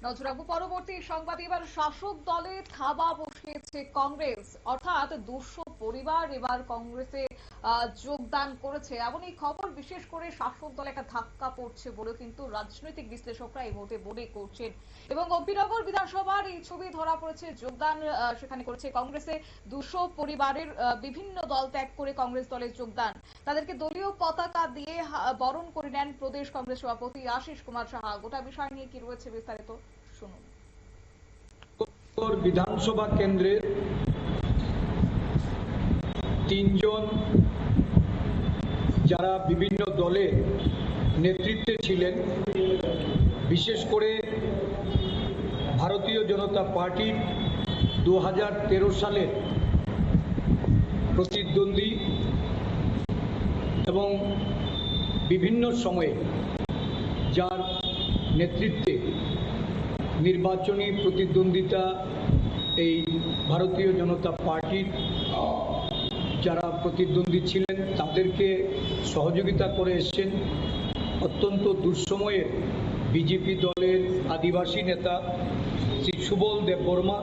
নজর রাখবো পরবর্তী সংবাদ। এবার শাসক দলে থাবা বসিয়েছে কংগ্রেস, অর্থাৎ 200 পরিবার এবার কংগ্রেসে যোগদান করেছে। এমনই খবর, বিশেষ করে শাসক দলে একটা ধাক্কা পড়ছে বলে কিন্তু রাজনৈতিক বিশ্লেষকরা এই মুহূর্তে মনে করছেন। এবং অম্বিনগর বিধানসভার এই ছবি ধরা পড়েছে, যোগদান সেখানে করেছে কংগ্রেসে 200 পরিবারের, বিভিন্ন দল ত্যাগ করে কংগ্রেস দলে যোগদান। তাদেরকে দলীয় পতাকা দিয়ে বরণ করে নেন প্রদেশ কংগ্রেস সভাপতি আশিস কুমার সাহা। গোটা বিষয় নিয়ে কি রয়েছে বিস্তারিত শুনুন। বিধানসভা কেন্দ্রের 3 জন যারা বিভিন্ন দলের নেতৃত্বে ছিলেন, বিশেষ করে ভারতীয় জনতা পার্টির 2013 সালের প্রতিদ্বন্দ্বী এবং বিভিন্ন সময়ে যার নেতৃত্বে নির্বাচনী প্রতিদ্বন্দ্বিতা এই ভারতীয় জনতা পার্টির যারা প্রতিদ্বন্দ্বী ছিলেন তাদেরকে সহযোগিতা করে এসছেন। অত্যন্ত দুঃসময়ে বিজেপি দলের আদিবাসী নেতা শ্রী সুবল দেববর্মা,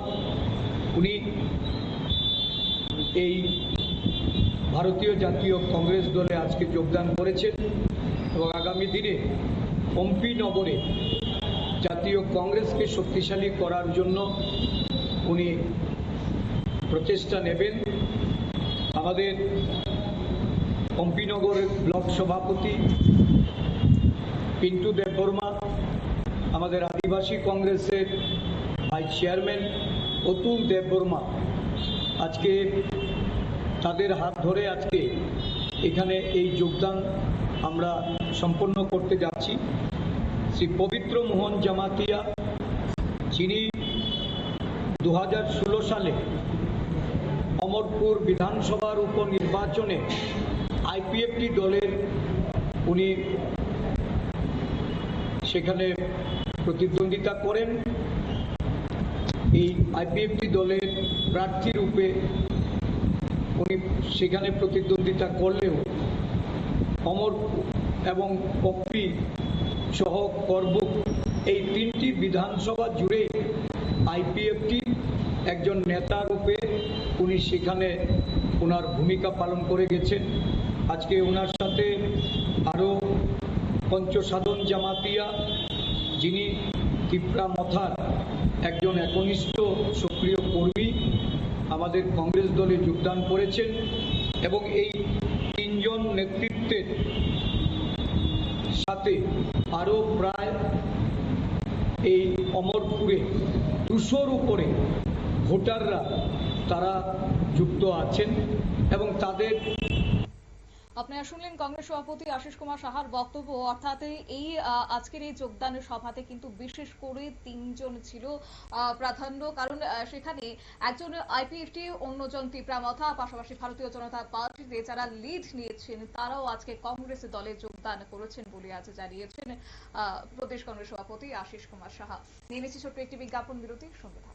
উনি এই ভারতীয় জাতীয় কংগ্রেস দলে আজকে যোগদান করেছেন এবং আগামী দিনে অম্বিনগরে জাতীয় কংগ্রেসকে শক্তিশালী করার জন্য উনি প্রচেষ্টা নেবেন। আমাদের অম্বিনগরের ব্লক সভাপতি পিন্টু দেববর্মা, আমাদের আদিবাসী কংগ্রেসের ভাইস চেয়ারম্যান অতুল দেববর্মা, আজকে তাদের হাত ধরে আজকে এখানে এই যোগদান আমরা সম্পন্ন করতে যাচ্ছি। শ্রী পবিত্র মোহন জামাতিয়া, যিনি 2016 সালে অমরপুর বিধানসভার উপনির্বাচনে আইপিএফটি দলের উনি সেখানে প্রতিদ্বন্দ্বিতা করেন। এই আইপিএফটি দলের প্রার্থী রূপে উনি সেখানে প্রতিদ্বন্দ্বিতা করলেও অমরপুর এবং পপ্পি সহ করবুক এই 3টি বিধানসভা জুড়ে আইপিএফটি একজন নেতা রূপে উনি সেখানে ওনার ভূমিকা পালন করে গেছেন। আজকে ওনার সাথে আরও পঞ্চসাধন জামাতিয়া, যিনি ত্রিপুরা মথার একজন একনিষ্ঠ সক্রিয় কর্মী, আমাদের কংগ্রেস দলে যোগদান করেছেন। এবং এই 3 জন নেতৃত্বের সাথে আরও প্রায় এই অমরপুরে 200-র উপরে ভোটাররা তারা যুক্ত আছেন এবং তাদের। আপনারা শুনলেন কংগ্রেস সভাপতি আশিস কুমার সাহার বক্তব্য। অর্থাৎ এই আজকের এই যোগদানের সভাতে কিন্তু বিশেষ করে 3 জন ছিল প্রাধান্য, কারণ সেখানে একজন আইপিএফটি, অন্যজন ত্রিপুরা মথা, পাশাপাশি ভারতীয় জনতা পার্টিতে যারা লিড নিয়েছেন তারাও আজকে কংগ্রেস দলে যোগদান করেছেন বলে আজ জানিয়েছেন প্রদেশ কংগ্রেস সভাপতি আশিস কুমার সাহা। নিয়ে নিচ্ছি ছোট্ট একটি বিজ্ঞাপন বিরতি, সঙ্গে থাকুন।